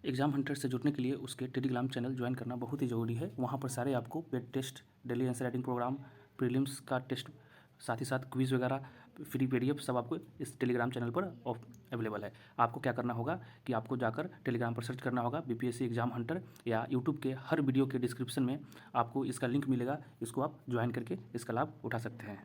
Exam Hunter से जुड़ने के लिए उसके टेलीग्राम चैनल ज्वाइन करना बहुत ही ज़रूरी है। वहाँ पर सारे आपको paid test, daily answer writing program, prelims का टेस्ट, साथ ही साथ क्विज़ वगैरह, फ्री पीडीएफ सब आपको इस टेलीग्राम चैनल पर अवेलेबल है। आपको क्या करना होगा कि आपको जाकर टेलीग्राम पर सर्च करना होगा बीपीएससी एग्ज़ाम हंटर, या यूट्यूब के हर वीडियो के डिस्क्रिप्शन में आपको इसका लिंक मिलेगा। इसको आप ज्वाइन करके इसका लाभ उठा सकते हैं।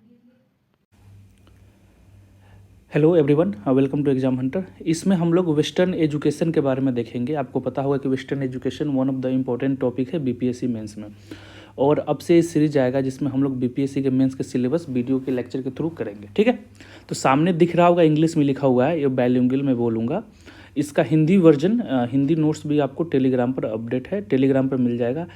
Hello everyone, welcome to exam hunter. इसमें हम लोग वेस्टर्न एजुकेशन के बारे में देखेंगे। आपको पता होगा कि western education one of the important topic है बीपीएससी मेंस में, और अब से इस सीरीज आएगा जिसमें हम लोग बीपीएससी के मेंस के सिलेबस वीडियो के लेक्चर के थ्रू करेंगे। ठीक है, तो सामने दिख रहा होगा, इंग्लिश में लिखा हुआ है, ये बाइलिंगुअल में बोलूँगा। इसका हिंदी वर्जन, हिंदी नोट्स भी आपको टेलीग्राम पर अपडेट है, टेलीग्राम पर मिल जाएगा,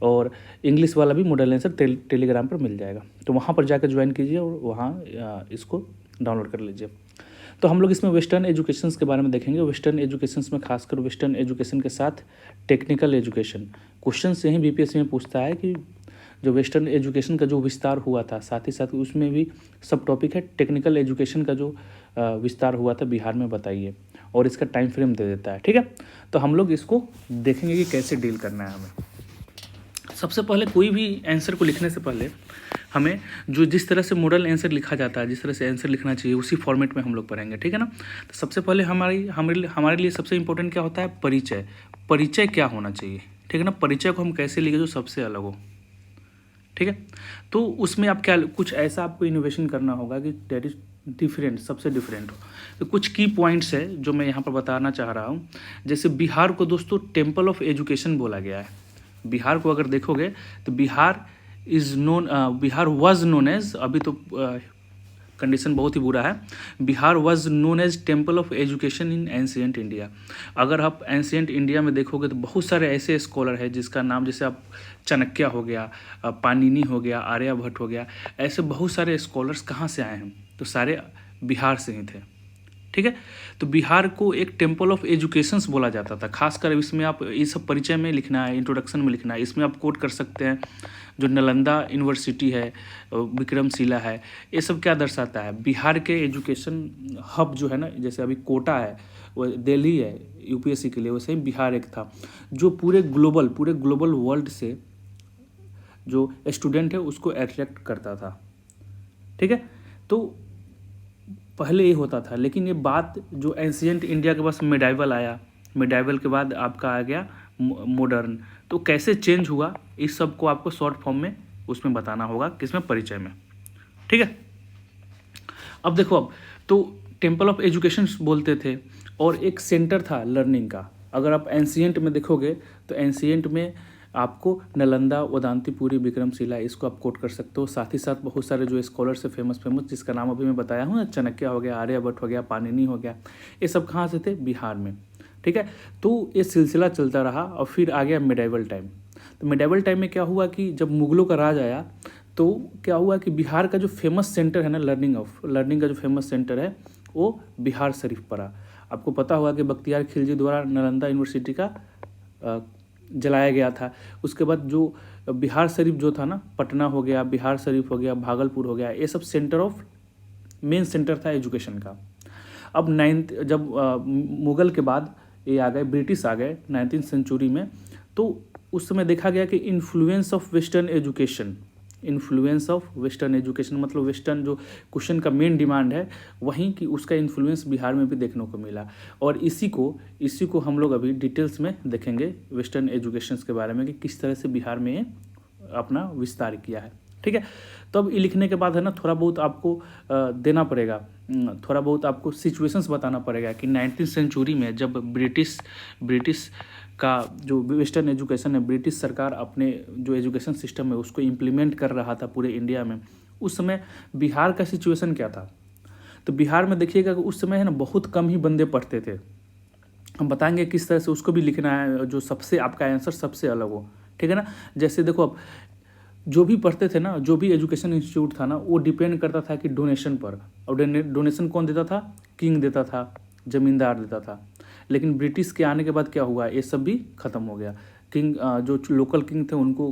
और इंग्लिश वाला भी मॉडल आंसर टेलीग्राम पर मिल जाएगा। तो वहाँ पर जाकर ज्वाइन कीजिए और वहाँ इसको डाउनलोड कर लीजिए। तो हम लोग इसमें वेस्टर्न एजुकेशंस के बारे में देखेंगे। वेस्टर्न एजुकेशंस में खासकर वेस्टर्न एजुकेशन के साथ टेक्निकल एजुकेशन, क्वेश्चन से ही बीपीएससी में पूछता है कि जो वेस्टर्न एजुकेशन का जो विस्तार हुआ था, साथ ही साथ उसमें भी सब टॉपिक है टेक्निकल एजुकेशन का जो विस्तार हुआ था बिहार में, बताइए, और इसका टाइम फ्रेम दे देता है। ठीक है, तो हम लोग इसको देखेंगे कि कैसे डील करना है हमें। सबसे पहले कोई भी आंसर को लिखने से पहले हमें जो जिस तरह से मॉडल आंसर लिखा जाता है, जिस तरह से आंसर लिखना चाहिए, उसी फॉर्मेट में हम लोग पढ़ेंगे। ठीक है ना। तो सबसे पहले हमारे लिए सबसे इंपॉर्टेंट क्या होता है? परिचय। परिचय क्या होना चाहिए? ठीक है ना। परिचय को हम कैसे लिखे जो सबसे अलग हो। ठीक है, तो उसमें आप क्या कुछ ऐसा आपको इनोवेशन करना होगा कि डेट इज डिफरेंट, सबसे डिफरेंट हो। तो कुछ की पॉइंट्स है जो मैं यहाँ पर बताना चाह रहा हूँ। जैसे बिहार को दोस्तों टेम्पल ऑफ एजुकेशन बोला गया है। बिहार को अगर देखोगे तो बिहार वाज नोन एज, अभी तो कंडीशन बहुत ही बुरा है, Bihar was known as temple of education in ancient India. अगर आप एंशिएंट इंडिया में देखोगे तो बहुत सारे ऐसे स्कॉलर हैं जिसका नाम, जैसे आप चाणक्य हो गया, पाणिनि हो गया, आर्यभट्ट हो गया, ऐसे बहुत सारे स्कॉलर्स कहाँ से आए हैं? तो सारे बिहार से ही थे। ठीक है, तो बिहार को एक टेम्पल ऑफ एजुकेशंस बोला जाता था। खासकर इसमें आप ये सब परिचय में लिखना है, इंट्रोडक्शन में लिखना है। इसमें आप कोट कर सकते हैं जो नालंदा यूनिवर्सिटी है, विक्रमशिला है, ये सब क्या दर्शाता है? बिहार के एजुकेशन हब जो है ना, जैसे अभी कोटा है, वो दिल्ली है यूपीएससी के लिए, वैसे ही बिहार एक था जो पूरे ग्लोबल वर्ल्ड से जो स्टूडेंट है उसको अट्रैक्ट करता था। ठीक है, तो पहले ये होता था, लेकिन ये बात जो एंशिएंट इंडिया के पास मिडाइवल आया, मिडाइवल के बाद आपका आ गया मॉडर्न, तो कैसे चेंज हुआ इस सब को आपको शॉर्ट फॉर्म में उसमें बताना होगा, किसमें? परिचय में। ठीक है, अब देखो, अब तो टेम्पल ऑफ एजुकेशन बोलते थे, और एक सेंटर था लर्निंग का। अगर आप एंशिएंट में देखोगे तो एंशिएंट में आपको नालंदा, वेदांतीपुरी, विक्रमशिला, इसको आप कोट कर सकते हो। साथ ही साथ बहुत सारे जो स्कॉलर्स है फेमस जिसका नाम अभी मैं बताया हूँ, चाणक्य हो गया, आर्यभट्ट हो गया, पाणिनि हो गया, ये सब कहाँ से थे? बिहार में। ठीक है, तो ये सिलसिला चलता रहा, और फिर आ गया मिडाइवल टाइम। तो मिडाइवल टाइम में क्या हुआ कि जब मुगलों का राज आया तो क्या हुआ कि बिहार का जो फेमस सेंटर है ना, लर्निंग का जो फेमस सेंटर है वो बिहार शरीफ पड़ा। आपको पता होगा कि बख्तियार खिलजी द्वारा नालंदा यूनिवर्सिटी का जलाया गया था। उसके बाद जो बिहार शरीफ जो था ना, पटना हो गया, बिहार शरीफ हो गया, भागलपुर हो गया, ये सब मेन सेंटर था एजुकेशन का। अब जब मुगल के बाद ये आ गए, ब्रिटिश आ गए 19th सेंचुरी में, तो उस समय देखा गया कि इन्फ्लुएंस ऑफ वेस्टर्न एजुकेशन मतलब वेस्टर्न जो क्वेश्चन का मेन डिमांड है वहीं की, उसका इन्फ्लुएंस बिहार में भी देखने को मिला। और इसी को हम लोग अभी डिटेल्स में देखेंगे वेस्टर्न एजुकेशंस के बारे में कि किस तरह से बिहार में अपना विस्तार किया है। ठीक है, तो अब ये लिखने के बाद है ना, थोड़ा बहुत आपको देना पड़ेगा, थोड़ा बहुत आपको सिचुएशंस बताना पड़ेगा कि 19th सेंचुरी में जब ब्रिटिश का जो वेस्टर्न एजुकेशन है, ब्रिटिश सरकार अपने जो एजुकेशन सिस्टम है उसको इम्प्लीमेंट कर रहा था पूरे इंडिया में, उस समय बिहार का सिचुएशन क्या था? तो बिहार में देखिएगा कि उस समय है ना बहुत कम ही बंदे पढ़ते थे। हम बताएंगे किस तरह से उसको भी लिखना है जो सबसे आपका आंसर सबसे अलग हो। ठीक है ना। जैसे देखो, अब जो भी पढ़ते थे ना, जो भी एजुकेशन इंस्टीट्यूट था ना, वो डिपेंड करता था कि डोनेशन पर, और डोनेशन कौन देता था? किंग देता था, जमींदार देता था। लेकिन ब्रिटिश के आने के बाद क्या हुआ? ये सब भी खत्म हो गया। किंग जो लोकल किंग थे उनको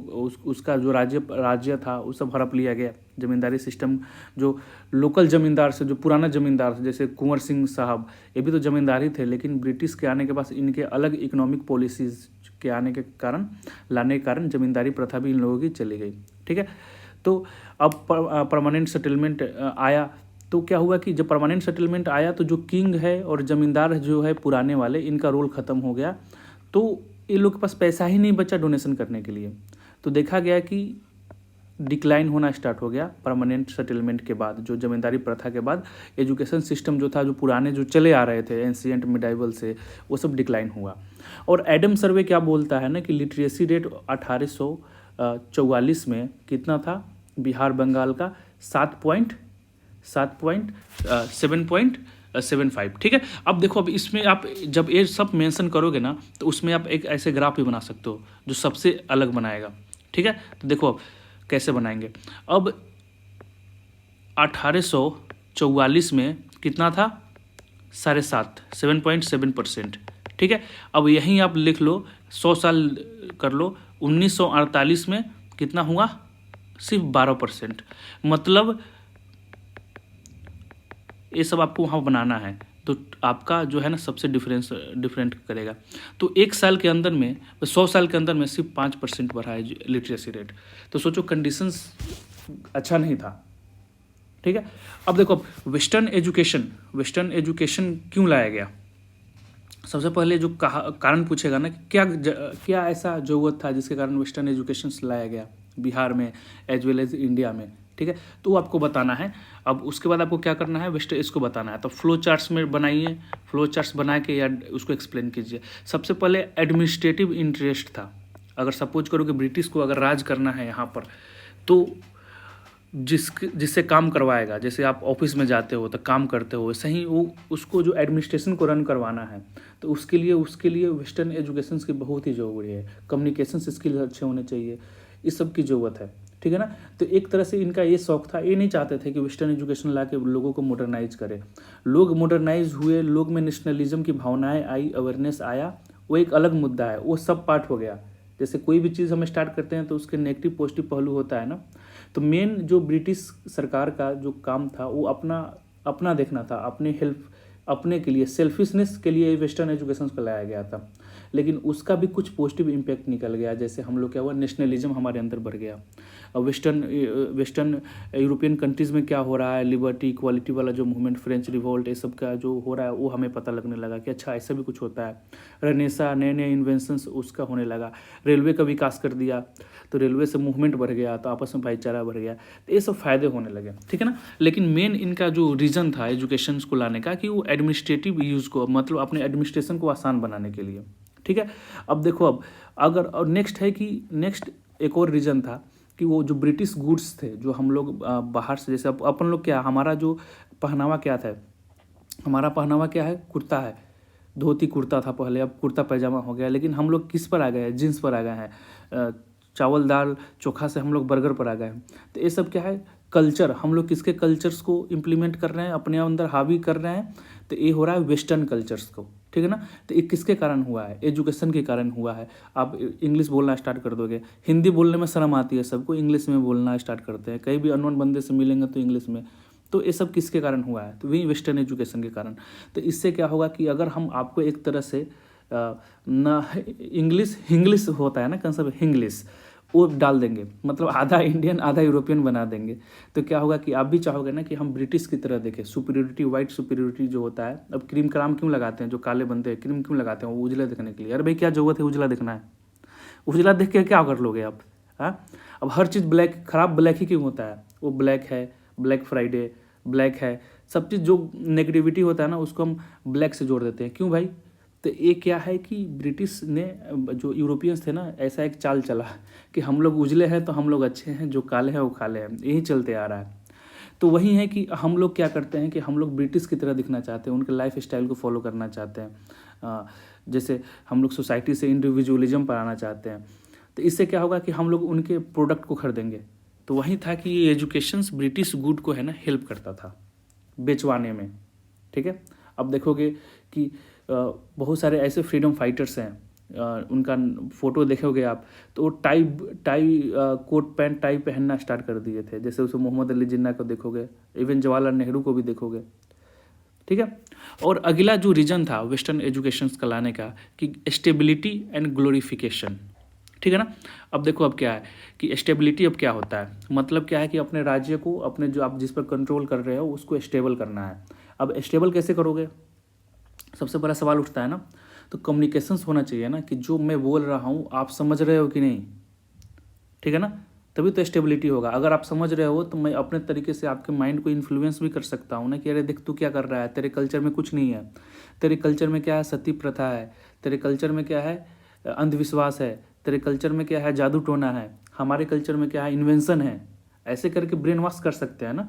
उसका जो राज्य था वो सब हड़प लिया गया। ज़मींदारी सिस्टम जो लोकल ज़मींदार से जो पुराना ज़मींदार थे जैसे कुंवर सिंह साहब, ये भी तो ज़मींदार ही थे, लेकिन ब्रिटिश के आने के बाद इनके अलग इकोनॉमिक पॉलिसीज़ के आने के कारण लाने के कारण ज़मींदारी प्रथा भी इन लोगों की चली गई। ठीक है, तो अब परमानेंट सेटलमेंट आया, तो क्या हुआ कि जब परमानेंट सेटलमेंट आया तो जो किंग है और ज़मींदार जो है पुराने वाले, इनका रोल ख़त्म हो गया, तो ये लोग के पास पैसा ही नहीं बचा डोनेशन करने के लिए। तो देखा गया कि डिक्लाइन होना स्टार्ट हो गया परमानेंट सेटलमेंट के बाद। जो ज़मींदारी प्रथा के बाद एजुकेशन सिस्टम जो था, जो पुराने जो चले आ रहे थे एंशिएंट मिडाइवल से, वो सब डिक्लाइन हुआ। और एडम सर्वे क्या बोलता है ना कि लिटरेसी रेट 1844 में कितना था बिहार बंगाल का 7.75। ठीक है, अब देखो, अब इसमें आप जब ये सब मेंशन करोगे ना तो उसमें आप एक ऐसे ग्राफ भी बना सकते हो जो सबसे अलग बनाएगा। ठीक है, तो देखो अब कैसे बनाएंगे। अब 1844 में कितना था 7.7%। ठीक है, अब यहीं आप लिख लो 100 साल कर लो, 1948 में कितना हुआ सिर्फ 12%। मतलब ये सब आपको वहाँ बनाना है, तो आपका जो है ना सबसे डिफरेंट करेगा। तो एक साल के अंदर में 100 साल के अंदर में सिर्फ 5% बढ़ा है लिटरेसी रेट। तो सोचो कंडीशंस अच्छा नहीं था। ठीक है, अब देखो वेस्टर्न एजुकेशन क्यों लाया गया। सबसे पहले जो कारण पूछेगा ना कि क्या ऐसा जरूरत था जिसके कारण वेस्टर्न एजुकेशन लाया गया बिहार में एज वेल एज इंडिया में। ठीक है, तो वो आपको बताना है। अब उसके बाद आपको क्या करना है, वेस्टर्न इसको बताना है। तो फ्लो चार्ट्स में बनाइए, फ्लो चार्ट्स बना के या उसको एक्सप्लेन कीजिए। सबसे पहले एडमिनिस्ट्रेटिव इंटरेस्ट था। अगर सपोज करो कि ब्रिटिश को अगर राज करना है यहाँ पर, तो जिससे काम करवाएगा, जैसे आप ऑफिस में जाते हो तो काम करते हो, वैसे ही वो उसको जो एडमिनिस्ट्रेशन को रन करवाना है, तो उसके लिए वेस्टर्न एजुकेशन की बहुत ही ज़रूरी है। कम्युनिकेशन स्किल अच्छे होने चाहिए, इस सब की ज़रूरत है। ठीक है ना, तो एक तरह से इनका ये शौक था, ये नहीं चाहते थे कि वेस्टर्न एजुकेशन ला के लोगों को मॉडर्नाइज करे। लोग मॉडर्नाइज हुए, लोग में नेशनलिज्म की भावनाएं आई, अवेयरनेस आया, वो एक अलग मुद्दा है, वो सब पार्ट हो गया। जैसे कोई भी चीज़ हम स्टार्ट करते हैं तो उसके नेगेटिव पॉजिटिव पहलू होता है ना। तो मेन जो ब्रिटिश सरकार का जो काम था वो अपना देखना था, अपने के लिए, सेल्फिशनेस के लिए वेस्टर्न एजुकेशन को लाया गया था। लेकिन उसका भी कुछ पॉजिटिव इम्पैक्ट निकल गया। जैसे हम लोग क्या हुआ, नेशनलिज्म हमारे अंदर बढ़ गया। अब वेस्टर्न यूरोपियन कंट्रीज़ में क्या हो रहा है, लिबर्टी इक्वालिटी वाला जो मूवमेंट, फ्रेंच रिवॉल्ट, ये सब का जो हो रहा है वो हमें पता लगने लगा कि अच्छा ऐसा भी कुछ होता है। रेनेसा, नए नए इन्वेंशंस उसका होने लगा। रेलवे का विकास कर दिया तो रेलवे से मूवमेंट बढ़ गया, तो आपस में भाईचारा बढ़ गया, तो ये सब फायदे होने लगे। ठीक है ना, लेकिन मेन इनका जो रीज़न था एजुकेशन को लाने का कि वो एडमिनिस्ट्रेटिव यूज़ को, मतलब अपने एडमिनिस्ट्रेशन को आसान बनाने के लिए। ठीक है, अब देखो, अब अगर और नेक्स्ट एक और रीज़न था कि वो जो ब्रिटिश गुड्स थे जो हम लोग बाहर से, जैसे अपन लोग क्या, हमारा जो पहनावा क्या था, हमारा पहनावा क्या है, कुर्ता है, धोती कुर्ता था पहले, अब कुर्ता पैजामा हो गया। लेकिन हम लोग किस पर आ गए हैं, जीन्स पर आ गए हैं, चावल दाल चोखा से हम लोग बर्गर पर आ गए हैं। तो ये सब क्या है, कल्चर, हम लोग किसके कल्चर्स को इम्प्लीमेंट कर रहे हैं, अपने अंदर हावी कर रहे हैं, तो ये हो रहा है वेस्टर्न कल्चर्स को। ठीक है ना, तो ये किसके कारण हुआ है, एजुकेशन के कारण हुआ है। आप इंग्लिश बोलना स्टार्ट कर दोगे, हिंदी बोलने में शर्म आती है सबको, इंग्लिश में बोलना स्टार्ट करते हैं, कहीं भी अननोन बंदे से मिलेंगे तो इंग्लिश में। तो ये सब किसके कारण हुआ है, तो वही वेस्टर्न एजुकेशन के कारण। तो इससे क्या होगा कि अगर हम आपको एक तरह से ना इंग्लिश होता है ना कंसेप्ट, इंग्लिश वो डाल देंगे, मतलब आधा इंडियन आधा यूरोपियन बना देंगे, तो क्या होगा कि आप भी चाहोगे ना कि हम ब्रिटिश की तरह देखें, सुपीरियरिटी, वाइट सुपीरियरिटी जो होता है। अब क्रीम क्यों लगाते हैं, जो काले बनते हैं क्रीम क्यों लगाते हैं, वो उजला दिखने के लिए। अरे भाई क्या जरूरत है उजला दिखना है, उजला देख के क्या कर लोगे आप। हाँ, अब हर चीज़ ब्लैक, खराब ब्लैक ही क्यों होता है, वो ब्लैक है, ब्लैक फ्राइडे ब्लैक है, सब चीज़ जो नेगेटिविटी होता है ना उसको हम ब्लैक से जोड़ देते हैं, क्यों भाई। तो ये क्या है कि ब्रिटिश ने, जो यूरोपियंस थे ना, ऐसा एक चाल चला कि हम लोग उजले हैं तो हम लोग अच्छे हैं, जो काले हैं वो काले हैं, यही चलते आ रहा है। तो वही है कि हम लोग क्या करते हैं कि हम लोग ब्रिटिश की तरह दिखना चाहते हैं, उनके लाइफ स्टाइल को फॉलो करना चाहते हैं। जैसे हम लोग सोसाइटी से इंडिविजुअलिज्म पर आना चाहते हैं, तो इससे क्या होगा कि हम लोग उनके प्रोडक्ट को खरीदेंगे। तो वही था कि ये एजुकेशन ब्रिटिश गुड को है ना हेल्प करता था बेचवाने में। ठीक है, अब देखोगे कि बहुत सारे ऐसे फ्रीडम फाइटर्स हैं उनका फ़ोटो देखोगे आप तो वो tie tie coat pant tie पहनना स्टार्ट कर दिए थे। जैसे उसे मोहम्मद अली जिन्ना को देखोगे, इवन जवाहरलाल नेहरू को भी देखोगे, ठीक है। और अगला जो रीजन था वेस्टर्न एजुकेशन का लाने का कि स्टेबिलिटी एंड ग्लोरिफिकेशन, ठीक है ना। अब देखो अब क्या है कि स्टेबिलिटी अब क्या होता है, मतलब क्या है कि अपने राज्य को, अपने जो आप जिस पर कंट्रोल कर रहे हो उसको स्टेबल करना है। अब स्टेबल कैसे करोगे, सबसे बड़ा सवाल उठता है ना। तो कम्युनिकेशंस होना चाहिए ना, कि जो मैं बोल रहा हूँ आप समझ रहे हो कि नहीं, ठीक है ना, तभी तो स्टेबिलिटी होगा। अगर आप समझ रहे हो तो मैं अपने तरीके से आपके माइंड को इन्फ्लुएंस भी कर सकता हूँ ना, कि अरे देख तू क्या कर रहा है, तेरे कल्चर में कुछ नहीं है, तेरे कल्चर में क्या है सती प्रथा है, तेरे कल्चर में क्या है अंधविश्वास है, तेरे कल्चर में क्या है जादू टोना है, हमारे कल्चर में क्या है इन्वेंशन है। ऐसे करके ब्रेन वॉश कर सकते हैं ना।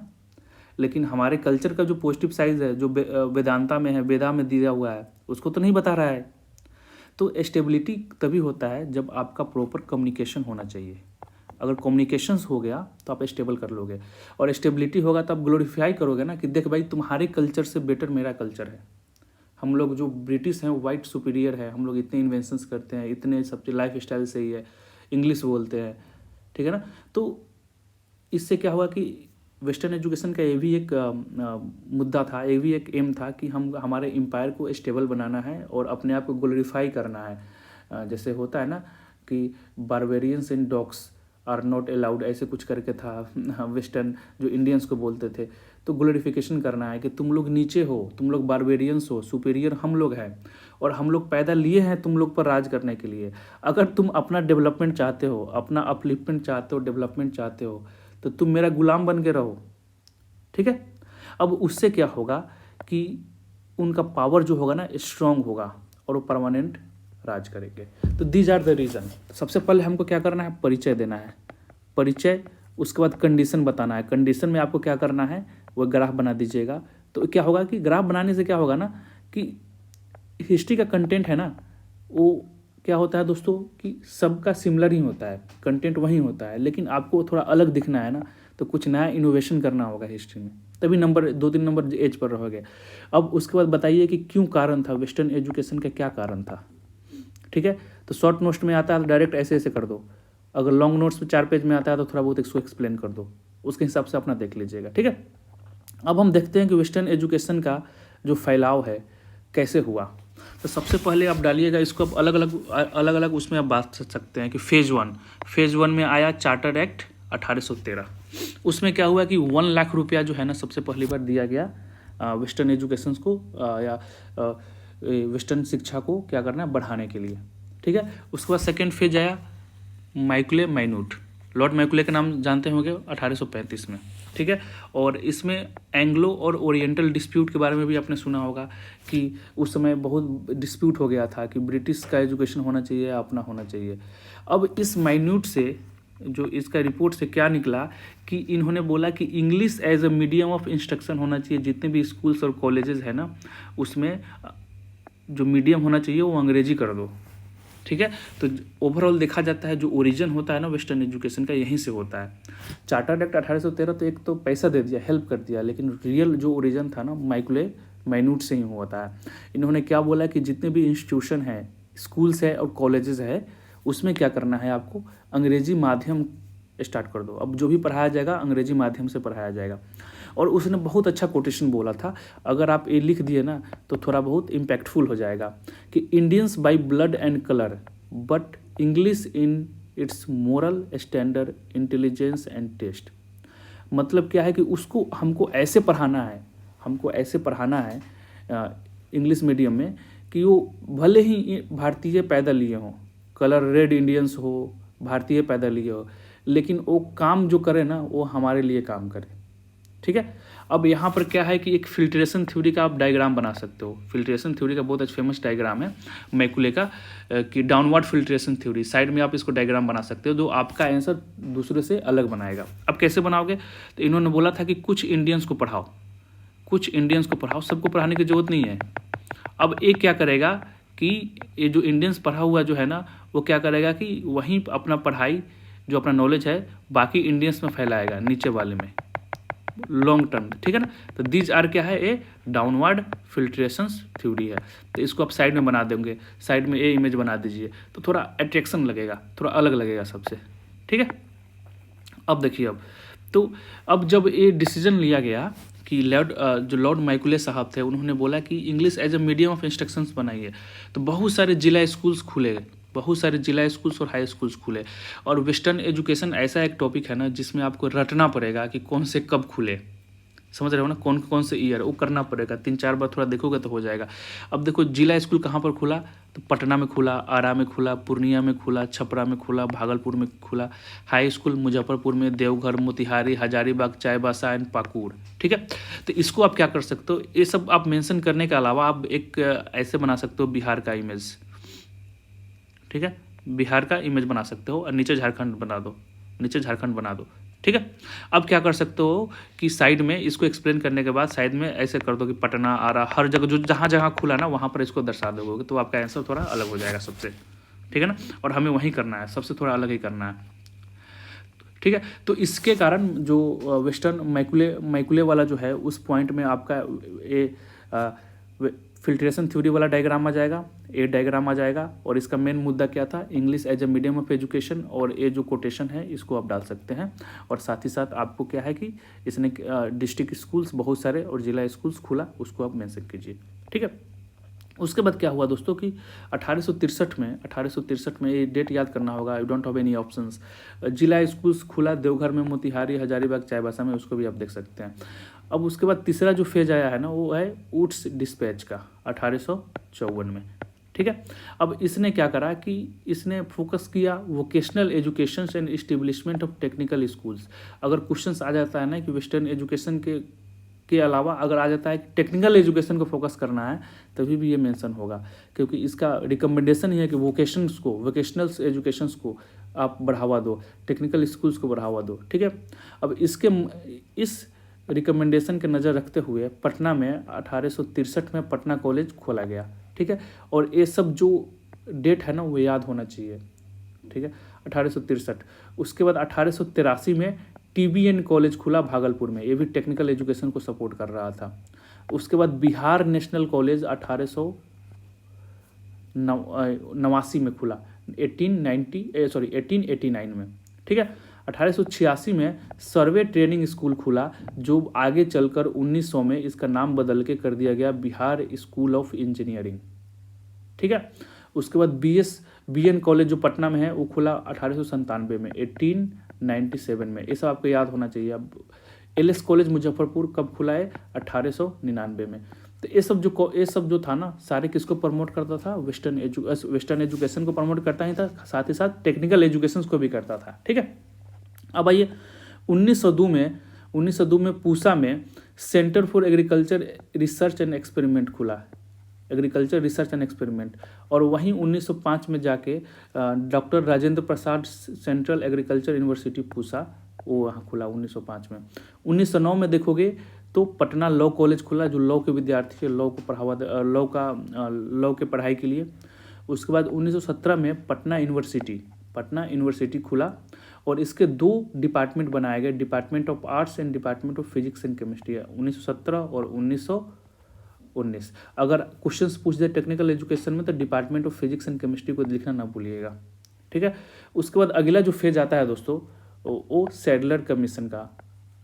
लेकिन हमारे कल्चर का जो पॉजिटिव साइड है, जो वेदांता में है, वेदा में दिया हुआ है, उसको तो नहीं बता रहा है। तो स्टेबिलिटी तभी होता है जब आपका प्रॉपर कम्युनिकेशन होना चाहिए। अगर कम्युनिकेशंस हो गया तो आप स्टेबल कर लोगे, और स्टेबिलिटी होगा तो आप ग्लोरीफाई करोगे ना, कि देख भाई तुम्हारे कल्चर से बेटर मेरा कल्चर है। हम लोग जो ब्रिटिश हैं वो वाइट सुपीरियर है, हम लोग इतने इन्वेंशंस करते हैं, इतने सब लाइफ स्टाइल से ही है, इंग्लिश बोलते हैं, ठीक है ना। तो इससे क्या हुआ कि वेस्टर्न एजुकेशन का ये भी एक मुद्दा था, ये भी एक एम था कि हम हमारे एम्पायर को स्टेबल बनाना है और अपने आप को ग्लोरीफाई करना है। जैसे होता है ना कि barbarians in dogs are not allowed, ऐसे कुछ करके था वेस्टर्न जो इंडियंस को बोलते थे। तो ग्लोरिफिकेशन करना है कि तुम लोग नीचे हो, तुम लोग बारबेरियंस हो, सुपीरियर हम लोग हैं, और हम लोग पैदा लिए हैं तुम लोग पर राज करने के लिए। अगर तुम अपना डेवलपमेंट चाहते हो, अपना अपलिफ्टमेंट चाहते हो, डेवलपमेंट चाहते हो, तो तुम मेरा गुलाम बन के रहो, ठीक है। अब उससे क्या होगा कि उनका पावर जो होगा ना स्ट्रांग होगा, और वो परमानेंट राज करेंगे। तो दीज आर द रीज़न। सबसे पहले हमको क्या करना है, परिचय देना है, परिचय, उसके बाद कंडीशन बताना है। कंडीशन में आपको क्या करना है, वो ग्राफ बना दीजिएगा। तो क्या होगा कि ग्राफ बनाने से क्या होगा ना कि हिस्ट्री का कंटेंट है ना, वो क्या होता है दोस्तों कि सबका सिमिलर ही होता है, कंटेंट वही होता है, लेकिन आपको थोड़ा अलग दिखना है ना, तो कुछ नया इनोवेशन करना होगा हिस्ट्री में, तभी नंबर 2-3 नंबर एज पर रहोगे। अब उसके बाद बताइए कि क्यों कारण था, वेस्टर्न एजुकेशन का क्या कारण था, ठीक है। तो शॉर्ट नोट्स में आता है तो डायरेक्ट ऐसे ऐसे कर दो, अगर लॉन्ग नोट्स में 4 पेज में आता है तो थोड़ा बहुत इसको एक्सप्लेन कर दो, उसके हिसाब से अपना देख लीजिएगा, ठीक है। अब हम देखते हैं कि वेस्टर्न एजुकेशन का जो फैलाव है कैसे हुआ। तो सबसे पहले आप डालिएगा इसको, अब अलग अलग उसमें आप बात कर सकते हैं कि फेज़ वन में आया चार्टर एक्ट 1813। उसमें क्या हुआ कि 1 लाख रुपया जो है ना सबसे पहली बार दिया गया वेस्टर्न एजुकेशन को या वेस्टर्न शिक्षा को क्या करना है बढ़ाने के लिए, ठीक है। उसके बाद सेकेंड फेज आया मैकुले माइन्यूट, लॉर्ड मैकुले का नाम जानते होंगे 1835 में, ठीक है। और इसमें एंग्लो और ओरिएंटल डिस्प्यूट के बारे में भी आपने सुना होगा कि उस समय बहुत डिस्प्यूट हो गया था कि ब्रिटिश का एजुकेशन होना चाहिए या अपना होना चाहिए। अब इस माइन्यूट से जो इसका रिपोर्ट से क्या निकला कि इन्होंने बोला कि English as a medium of instruction होना चाहिए, जितने भी स्कूल्स और कॉलेजेस है ना उसमें जो मीडियम होना चाहिए वो अंग्रेजी कर दो, ठीक है। तो ओवरऑल देखा जाता है जो ओरिजिन होता है ना वेस्टर्न एजुकेशन का यहीं से होता है। चार्टर एक्ट 1813 तो एक तो पैसा दे दिया, हेल्प कर दिया, लेकिन रियल जो ओरिजिन था ना मैकुले माइन्यूट से ही होता है। इन्होंने क्या बोला कि जितने भी इंस्टीट्यूशन है, स्कूल्स है और कॉलेजेस है, उसमें क्या करना है आपको अंग्रेजी माध्यम स्टार्ट कर दो। अब जो भी पढ़ाया जाएगा अंग्रेजी माध्यम से पढ़ाया जाएगा। और उसने बहुत अच्छा कोटेशन बोला था, अगर आप ये लिख दिए ना तो थोड़ा बहुत इम्पैक्टफुल हो जाएगा कि Indians by blood and colour but English in its moral standard intelligence and taste. मतलब क्या है कि उसको हमको ऐसे पढ़ाना है इंग्लिश मीडियम में कि वो भले ही भारतीय पैदा लिए हों, कलर रेड इंडियंस हो, भारतीय पैदा लिए हो, लेकिन वो काम जो करे ना वो हमारे लिए काम करे, ठीक है। अब यहाँ पर क्या है कि एक फिल्ट्रेशन थ्योरी का आप डायग्राम बना सकते हो। फिल्ट्रेशन थ्योरी का बहुत अच्छा फेमस डायग्राम है मैकुले का कि डाउनवर्ड फिल्ट्रेशन थ्योरी, साइड में आप इसको डायग्राम बना सकते हो जो आपका आंसर दूसरे से अलग बनाएगा। अब कैसे बनाओगे, तो इन्होंने बोला था कि कुछ इंडियंस को पढ़ाओ, सबको पढ़ाने की जरूरत नहीं है। अब एक क्या करेगा कि ये जो इंडियंस पढ़ा हुआ जो है ना वो क्या करेगा कि वहीं अपना पढ़ाई जो अपना नॉलेज है बाकी इंडियंस में फैलाएगा नीचे वाले में, लॉन्ग टर्म, ठीक है ना। तो दीज आर क्या है, ए डाउनवर्ड फिल्ट्रेशन थ्योरी है। तो इसको आप साइड में बना देंगे, साइड में ए इमेज बना दीजिए, तो थोड़ा अट्रैक्शन लगेगा, थोड़ा अलग लगेगा सबसे, ठीक है। अब देखिए, अब जब ये डिसीजन लिया गया कि लॉर्ड माइकुले साहब थे, उन्होंने बोला कि English as a medium of instructions बनाइए, तो बहुत सारे जिला स्कूल्स खुले, बहुत सारे जिला स्कूल्स और हाई स्कूल्स खुले। और वेस्टर्न एजुकेशन ऐसा एक टॉपिक है ना जिसमें आपको रटना पड़ेगा कि कौन से कब खुले, समझ रहे हो ना, कौन कौन से ईयर, वो करना पड़ेगा, 3-4 बार थोड़ा देखोगे तो हो जाएगा। अब देखो जिला स्कूल कहाँ पर खुला, तो पटना में खुला, आरा में खुला, पूर्णिया में खुला, छपरा में खुला, भागलपुर में खुला। हाई स्कूल मुजफ्फरपुर में, देवघर, मोतिहारी, हजारीबाग, चाईबासा एंड पाकुड़, ठीक है। तो इसको आप क्या कर सकते हो, ये सब आप मेंशन करने के अलावा आप एक ऐसे बना सकते हो बिहार का इमेज, ठीक है, बिहार का इमेज बना सकते हो और नीचे झारखंड बना दो, नीचे झारखंड बना दो, ठीक है। अब क्या कर सकते हो कि साइड में इसको एक्सप्लेन करने के बाद साइड में ऐसे कर दो कि पटना, आरा, हर जगह जो जहाँ जहाँ खुला ना वहाँ पर इसको दर्शा दोगे, तो आपका आंसर थोड़ा अलग हो जाएगा सबसे, ठीक है ना। और हमें वही करना है, सबसे थोड़ा अलग ही करना है, ठीक है। तो इसके कारण जो वेस्टर्न मैकुले वाला जो है उस पॉइंट में आपका ये फिल्ट्रेशन थ्योरी वाला डायग्राम आ जाएगा, ए डायग्राम आ जाएगा। और इसका मेन मुद्दा क्या था, English as a medium of education, और ये जो कोटेशन है इसको आप डाल सकते हैं। और साथ ही साथ आपको क्या है कि इसने डिस्ट्रिक्ट स्कूल्स बहुत सारे और जिला स्कूल्स खुला, उसको आप मेंशन कीजिए, ठीक है। उसके बाद क्या हुआ दोस्तों कि 1863 में ये डेट याद करना होगा, you don't have any options, जिला स्कूल्स खुला देवघर में, मोतिहारी, हजारीबाग, चाईबासा में, उसको भी आप देख सकते हैं। अब उसके बाद तीसरा जो फेज आया है ना वो है वुड्स डिस्पैच का 1854 में, ठीक है। अब इसने क्या करा कि इसने फोकस किया vocational education and establishment of technical schools. अगर क्वेश्चंस आ जाता है ना कि वेस्टर्न एजुकेशन के अलावा अगर आ जाता है कि टेक्निकल एजुकेशन को फोकस करना है, तभी भी ये मेंशन होगा, क्योंकि इसका रिकमेंडेशन ही है कि वोकेशनल एजुकेशंस को आप बढ़ावा दो, टेक्निकल स्कूल्स को बढ़ावा दो, ठीक है। अब इस रिकमेंडेशन के नज़र रखते हुए पटना में 1863 में पटना कॉलेज खोला गया, ठीक है। और ये सब जो डेट है ना वो याद होना चाहिए, ठीक है, 1863। उसके बाद 1883 में TBN कॉलेज खुला भागलपुर में, ये भी टेक्निकल एजुकेशन को सपोर्ट कर रहा था। उसके बाद बिहार नेशनल कॉलेज 1889 में खुला, 1889 में, ठीक है। 1886 में सर्वे ट्रेनिंग स्कूल खुला, जो आगे चलकर 1900 में इसका नाम बदल के कर दिया गया बिहार स्कूल ऑफ इंजीनियरिंग, ठीक है। उसके बाद BN कॉलेज जो पटना में है वो खुला 1897 में, 1897 में, ये सब आपको याद होना चाहिए। अब LS कॉलेज मुजफ्फरपुर कब खुला है, 1899 में। तो ये सब जो था ना सारे किसको प्रमोट करता था, वेस्टर्न एजुकेशन को प्रमोट करता ही था, साथ ही साथ टेक्निकल एजुकेशन को भी करता था, ठीक है। अब आइए 1902 में पूसा में centre for agriculture research and experiment खुला, एग्रीकल्चर रिसर्च एंड एक्सपेरिमेंट। और वहीं 1905 में जाके doctor Rajendra Prasad central agriculture university Pusa, वो वहाँ खुला 1905 में। 1909 में देखोगे तो पटना लॉ कॉलेज खुला, जो लॉ के विद्यार्थी है, लॉ के पढ़ाई के लिए। उसके बाद 1917 में पटना यूनिवर्सिटी खुला, और इसके 2 डिपार्टमेंट बनाए गए, department of arts and department of physics and chemistry, 1917 और 1919। अगर क्वेश्चंस पूछ दे टेक्निकल एजुकेशन में तो department of physics and chemistry को लिखना ना भूलिएगा, ठीक है। उसके बाद अगला जो फेज आता है दोस्तों वो सैडलर कमीशन का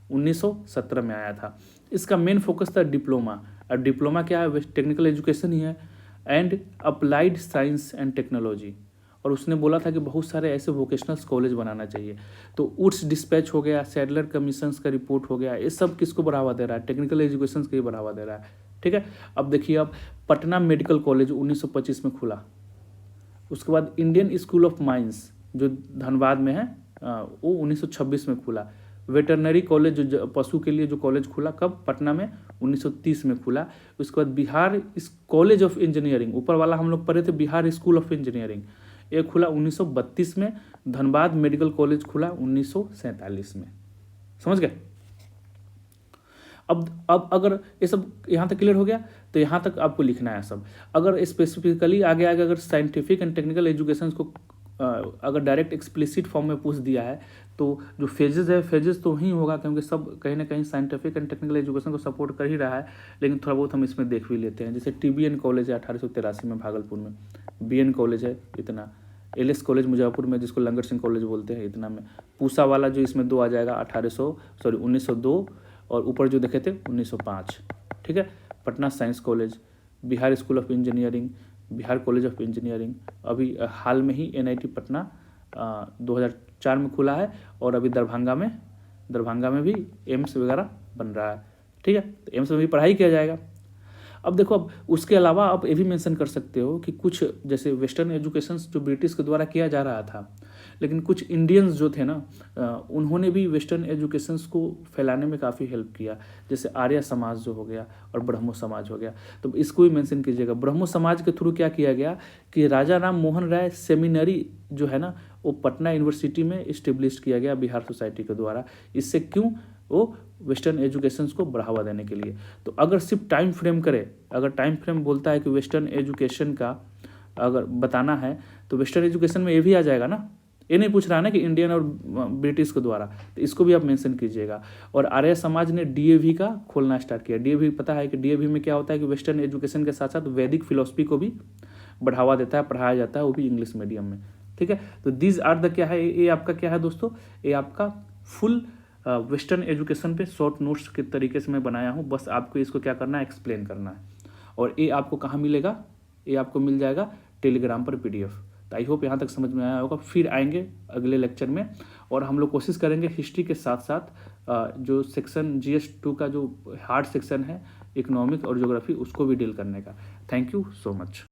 1917 में आया था। इसका मेन फोकस था डिप्लोमा। और डिप्लोमा क्या है, टेक्निकल एजुकेशन ही है, and applied science and technology. और उसने बोला था कि बहुत सारे ऐसे वोकेशनल कॉलेज बनाना चाहिए। तो वुड्स डिस्पैच हो गया, सैडलर कमीशंस का रिपोर्ट हो गया, ये सब किसको बढ़ावा दे रहा है, टेक्निकल एजुकेशन को ही बढ़ावा दे रहा है, ठीक है। अब देखिए, अब पटना मेडिकल कॉलेज 1925 में खुला। उसके बाद इंडियन स्कूल ऑफ माइंस जो धनबाद में है वो 1926 में खुला। वेटरनरी कॉलेज जो पशु के लिए जो कॉलेज खुला कब, पटना में 1930 में खुला। उसके बाद बिहार कॉलेज ऑफ इंजीनियरिंग, ऊपर वाला हम लोग पढ़े थे बिहार स्कूल ऑफ इंजीनियरिंग, ये खुला 1932 में। धनबाद मेडिकल कॉलेज खुला 1947 में, समझ गए। अब अगर ये सब यहाँ तक क्लियर हो गया तो यहाँ तक आपको लिखना है सब। अगर स्पेसिफिकली आगे अगर साइंटिफिक एंड टेक्निकल एजुकेशन को अगर डायरेक्ट एक्सप्लिसिट फॉर्म में पूछ दिया है तो जो फेजेस है, फेजेस तो ही होगा, क्योंकि सब कहीं ना कहीं साइंटिफिक एंड टेक्निकल एजुकेशन को सपोर्ट कर ही रहा है, लेकिन थोड़ा बहुत हम इसमें देख भी लेते हैं। जैसे TBN कॉलेज है 1883 में भागलपुर में, BN कॉलेज है इतना, LS कॉलेज मुजफ्फरपुर में जिसको लंगर सिंह कॉलेज बोलते हैं इतना में, पूसा वाला जो इसमें 2 आ जाएगा 1902, और ऊपर जो देखे थे 1905, ठीक है। Patna science college, Bihar school of engineering, Bihar college of engineering, अभी हाल में ही NIT पटना 2004 में खुला है, और अभी दरभंगा में भी एम्स वगैरह बन रहा है, ठीक है। तो एम्स में भी पढ़ाई किया जाएगा। अब देखो, अब उसके अलावा आप ये भी मेंशन कर सकते हो कि कुछ जैसे वेस्टर्न एजुकेशन जो ब्रिटिश के द्वारा किया जा रहा था, लेकिन कुछ इंडियंस जो थे ना, उन्होंने भी वेस्टर्न एजुकेशंस को फैलाने में काफ़ी हेल्प किया, जैसे आर्य समाज जो हो गया और ब्रह्मो समाज हो गया, तो इसको भी मेंशन कीजिएगा। ब्रह्मो समाज के थ्रू क्या किया गया कि राजा राम मोहन राय सेमिनरी जो है ना, वो पटना यूनिवर्सिटी में इस्टेब्लिश किया गया बिहार सोसाइटी के द्वारा। इससे क्यों? वो वेस्टर्न एजुकेशंस को बढ़ावा देने के लिए। तो अगर सिर्फ टाइम फ्रेम करे, अगर टाइम फ्रेम बोलता है कि वेस्टर्न एजुकेशन का अगर बताना है, तो वेस्टर्न एजुकेशन में ये भी आ जाएगा ना, ये नहीं पूछ रहा है ना कि इंडियन और ब्रिटिश के द्वारा, तो इसको भी आप मेंशन कीजिएगा। और आर्य समाज ने DAV का खोलना स्टार्ट किया। DAV पता है कि DAV में क्या होता है कि वेस्टर्न एजुकेशन के साथ साथ वैदिक फिलोसफी को भी बढ़ावा देता है, पढ़ाया जाता है, वो भी इंग्लिश मीडियम में, ठीक है। तो दीज आर द क्या है, ये आपका क्या है दोस्तों, ये आपका फुल वेस्टर्न एजुकेशन पे शॉर्ट नोट्स के तरीके से मैं बनाया हूँ। बस आपको इसको क्या करना है, एक्सप्लेन करना है। और ये आपको कहाँ मिलेगा? ये आपको मिल जाएगा टेलीग्राम पर PDF। तो आई होप यहाँ तक समझ में आया होगा। फिर आएंगे अगले लेक्चर में, और हम लोग कोशिश करेंगे हिस्ट्री के साथ साथ जो सेक्शन GS2 का जो हार्ड सेक्शन है, इकोनॉमिक और ज्योग्राफी, उसको भी डील करने का। Thank you so much.